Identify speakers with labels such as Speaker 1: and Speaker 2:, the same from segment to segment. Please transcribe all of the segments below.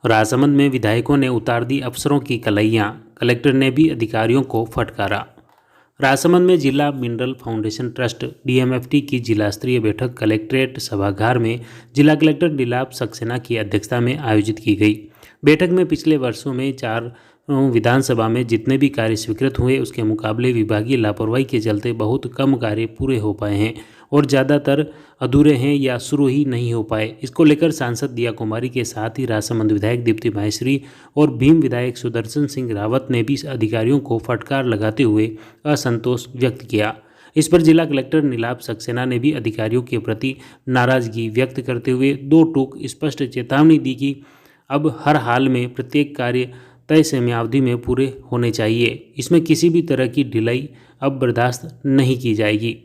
Speaker 1: राजसमंद में विधायकों ने उतार दी अफसरों की कलैयां, कलेक्टर ने भी अधिकारियों को फटकारा। राजसमंद में जिला मिनरल फाउंडेशन ट्रस्ट डीएमएफटी की जिला स्तरीय बैठक कलेक्ट्रेट सभागार में जिला कलेक्टर नीलाभ सक्सेना की अध्यक्षता में आयोजित की गई। बैठक में पिछले वर्षों में 4 विधानसभा में जितने भी कार्य स्वीकृत हुए उसके मुकाबले विभागीय लापरवाही के चलते बहुत कम कार्य पूरे हो पाए हैं और ज़्यादातर अधूरे हैं या शुरू ही नहीं हो पाए। इसको लेकर सांसद दिया कुमारी के साथ ही राजसमंद विधायक दीप्ति माहेश्वरी और भीम विधायक सुदर्शन सिंह रावत ने भी अधिकारियों को फटकार लगाते हुए असंतोष व्यक्त किया। इस पर जिला कलेक्टर नीलाभ सक्सेना ने भी अधिकारियों के प्रति नाराजगी व्यक्त करते हुए 2 टूक स्पष्ट चेतावनी दी कि अब हर हाल में प्रत्येक कार्य तय समयावधि में पूरे होने चाहिए। इसमें किसी भी तरह की ढिलाई अब बर्दाश्त नहीं की जाएगी।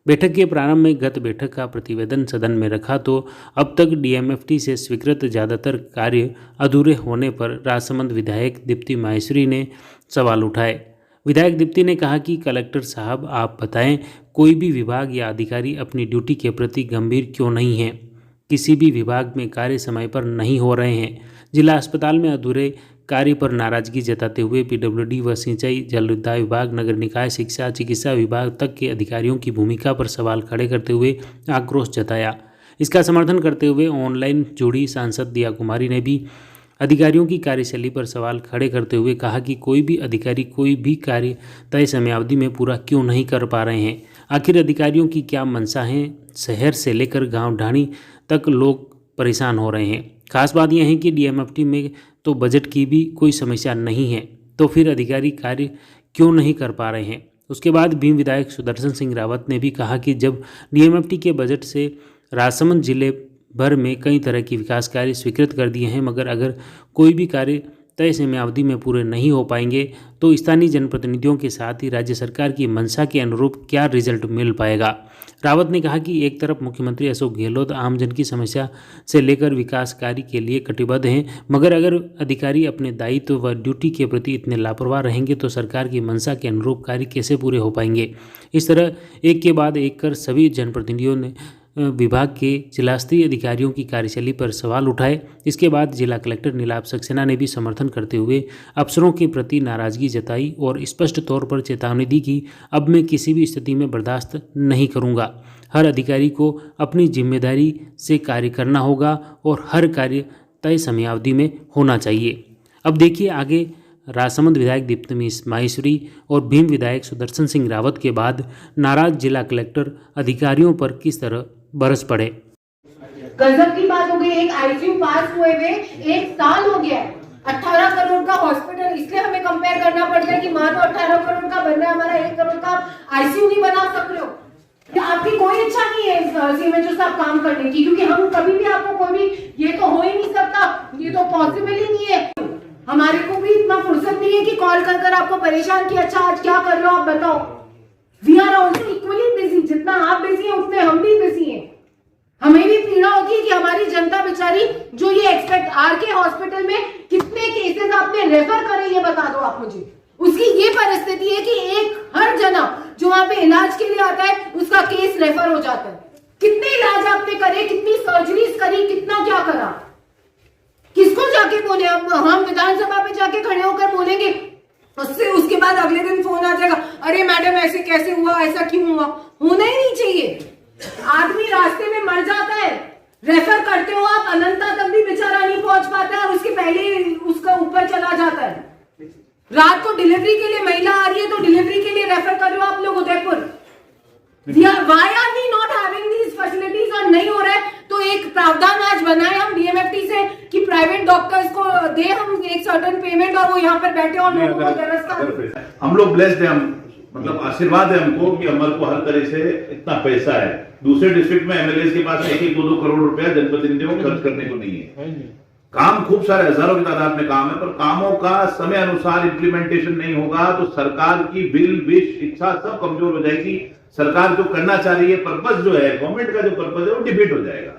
Speaker 1: बैठक के प्रारंभ में गत बैठक का प्रतिवेदन सदन में रखा तो अब तक डीएमएफटी से स्वीकृत ज़्यादातर कार्य अधूरे होने पर राजसमंद विधायक दीप्ति माहेश्वरी ने सवाल उठाए। विधायक दीप्ति ने कहा कि कलेक्टर साहब आप बताएं, कोई भी विभाग या अधिकारी अपनी ड्यूटी के प्रति गंभीर क्यों नहीं है? किसी भी विभाग में कार्य समय पर नहीं हो रहे हैं। जिला अस्पताल में अधूरे कार्य पर नाराजगी जताते हुए पीडब्ल्यूडी व सिंचाई जलविद्युत विभाग, नगर निकाय, शिक्षा, चिकित्सा विभाग तक के अधिकारियों की भूमिका पर सवाल खड़े करते हुए आक्रोश जताया। इसका समर्थन करते हुए ऑनलाइन जुड़ी सांसद दिया कुमारी ने भी अधिकारियों की कार्यशैली पर सवाल खड़े करते हुए कहा कि कोई भी अधिकारी कोई भी कार्य तय समयावधि में पूरा क्यों नहीं कर पा रहे हैं। आखिर अधिकारियों की क्या मंशा है? शहर से लेकर गाँव ढाणी तक लोग परेशान हो रहे हैं। खास बात यह है कि डीएमएफटी में तो बजट की भी कोई समस्या नहीं है, तो फिर अधिकारी कार्य क्यों नहीं कर पा रहे हैं? उसके बाद भीम विधायक सुदर्शन सिंह रावत ने भी कहा कि जब डीएमएफटी के बजट से राजसमंद जिले भर में कई तरह की विकास कार्य स्वीकृत कर दिए हैं, मगर अगर कोई भी कार्य तय समयावधि में पूरे नहीं हो पाएंगे तो स्थानीय जनप्रतिनिधियों के साथ ही राज्य सरकार की मंशा के अनुरूप क्या रिजल्ट मिल पाएगा। रावत ने कहा कि एक तरफ मुख्यमंत्री अशोक गहलोत आमजन की समस्या से लेकर विकास कार्य के लिए कटिबद्ध हैं, मगर अगर अधिकारी अपने दायित्व व ड्यूटी के प्रति इतने लापरवाह रहेंगे तो सरकार की मंशा के अनुरूप कार्य कैसे पूरे हो पाएंगे। इस तरह एक के बाद एक कर सभी जनप्रतिनिधियों ने विभाग के जिला स्तरीय अधिकारियों की कार्यशैली पर सवाल उठाए। इसके बाद जिला कलेक्टर नीलाभ सक्सेना ने भी समर्थन करते हुए अफसरों के प्रति नाराजगी जताई और स्पष्ट तौर पर चेतावनी दी कि अब मैं किसी भी स्थिति में बर्दाश्त नहीं करूंगा। हर अधिकारी को अपनी जिम्मेदारी से कार्य करना होगा और हर कार्य तय समयावधि में होना चाहिए। अब देखिए आगे राजसमंद विधायक दीप्ति माहेश्वरी और भीम विधायक सुदर्शन सिंह रावत के बाद नाराज जिला कलेक्टर अधिकारियों पर किस तरह बरस पड़े।
Speaker 2: गजब की बात हो गई। एक आईसीयू पास हुए हुए 1 साल हो गया। 18 करोड़ का हॉस्पिटल, इसलिए हमें कंपेयर करना पड़ता है कि मां तो 18 करोड़ का बन रहा है, हमारा 1 करोड़ का आईसीयू नहीं बना सक रहे हो। आपकी कोई इच्छा नहीं है सीएमएचओ साहब काम करने की, क्योंकि हम कभी भी आपको कोई भी ये तो हो ही नहीं सकता, ये तो पॉसिबल ही नहीं है। हमारे को भी इतना फुर्सत नहीं है कि कॉल कर कर आपको परेशान कि अच्छा आज क्या कर रहे हो आप बताओ। We are also equally busy, जितना आप बिजी हैं उतने हम भी बिजी हैं। हमें भी पीड़ा होती है कि हमारी जनता बेचारी जो ये एक्सपेक्ट, आरके हॉस्पिटल में कितने केसेस आपने रेफर करे ये बता दो आप मुझे। उसकी ये परिस्थिति है कि एक हर जना जो वहां पे इलाज के लिए आता है उसका केस रेफर हो जाता है। कितने इलाज आपने करे, कितनी सर्जरीज करी, कितना क्या करा, किसको जाके बोले? अब हम विधानसभा पे जाके खड़े होकर बोलेंगे, उसके बाद अगले दिन फोन आ जाएगा, अरे मैडम ऐसे कैसे हुआ, ऐसा क्यों हुआ? होना ही नहीं चाहिए। आदमी रास्ते में मर जाता है, रेफर करते हो आप, अनंता तक भी बेचारा नहीं पहुंच पाता है और उसके पहले उसका ऊपर चला जाता है। रात को डिलीवरी के लिए महिला आ रही है तो डिलीवरी के लिए रेफर कर रहे हो आप लोग Udaipur. Why are we not having these facilities? और नहीं हो रहा है तो एक प्रावधान आज बनाए हम डीएमएफटी से कि प्राइवेट डॉक्टर्स को दे हम एक सर्टेन पेमेंट और वो यहाँ पर बैठे और लोगों को व्यवस्था।
Speaker 3: हम लोग ब्लेस्ड है, हम मतलब आशीर्वाद है हमको कि हमारे को हर तरह से इतना पैसा है। दूसरे डिस्ट्रिक्ट में एमएलए के पास 1-2 करोड़ रुपया जनप्रतिनिधियों को खर्च करने को नहीं है। काम खूब सारे हजारों की तादाद में काम है, पर कामों का समय अनुसार इम्प्लीमेंटेशन नहीं होगा तो सरकार की विल, विश, इच्छा सब कमजोर हो जाएगी। सरकार जो करना चाह रही है, पर्पस जो है, गवर्नमेंट का जो पर्पस है वो डिफीट हो जाएगा।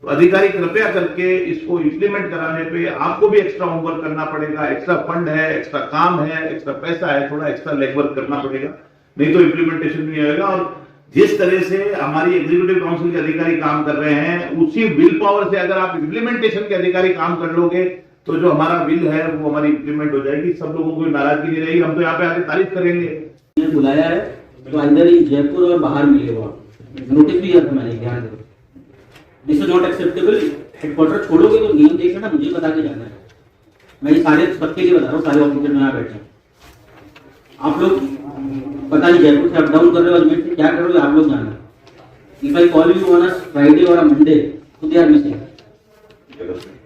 Speaker 3: तो अधिकारी कृपया करके इसको इम्प्लीमेंट कराने पे आपको भी एक्स्ट्रा होमवर्क करना पड़ेगा। एक्स्ट्रा फंड है, एक्स्ट्रा काम है, एक्स्ट्रा पैसा है, थोड़ा एक्स्ट्रा लेगवर्क करना पड़ेगा, नहीं तो इम्प्लीमेंटेशन नहीं होगा। और जिस तरह से हमारी एग्जीक्यूटिव काउंसिल के अधिकारी काम कर रहे हैं, उसी विल पावर से अगर आप इम्प्लीमेंटेशन के अधिकारी काम कर लोगे तो जो हमारा बिल है वो हमारी इंप्लीमेंट हो जाएगी, सब लोगों को नाराजगी नहीं रहेगी, हम तो यहाँ पे आके तारीफ करेंगे।
Speaker 4: बुलाया है तो अंदर ही जयपुर और बाहर मिलेगा, नोटिस भी दिया था मैंने, ध्यान दो, this is not acceptable. Headquarter छोड़ोगे तो नियम देख लेना, मुझे बता के जाना है। मैं ये सारे सबके लिए बता रहा हूँ, सारे ऑफिसर यहाँ बैठे हैं। आप लोग पता नहीं जयपुर से अप डाउन कर रहे हो, अजमेर से क्या कर रहे हो, आप लोग जाना। If I call you on a Friday और अ मंडे तो they are missing,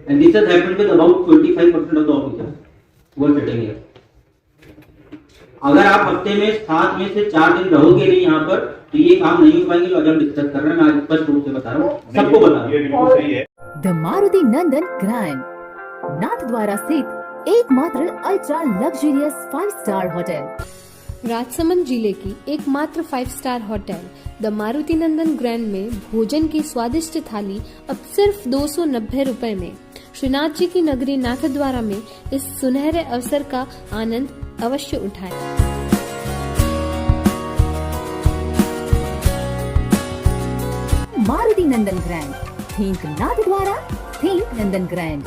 Speaker 4: and this has happened with about 25% of the officers who are sitting here. अगर आप हफ्ते में 7 में से 4 दिन रहोगे नहीं यहाँ पर तो ये काम नहीं हो पाएंगे। जो आज हम डिस्कस कर रहे हैं, मैं आज स्पष्ट रूप से बता रहा हूँ, सबको बता रहा हूँ।
Speaker 3: ये बिल्कुल सही है।
Speaker 5: The Maruti Nandan grand, Nathdwara स्थित एकमात्र ultra luxurious five-star hotel.
Speaker 6: Rajsamand जिले की एकमात्र 5 star hotel the Maruti Nandan grand में भोजन की स्वादिष्ट थाली अब सिर्फ 290 रुपए में। श्रीनाथ जी की नगरी नाथद्वारा में इस सुनहरे अवसर का आनंद अवश्य उठाएं।
Speaker 5: मारुति नंदन ग्रैंड, थिंक नाथद्वारा, थिंक नंदन ग्रैंड।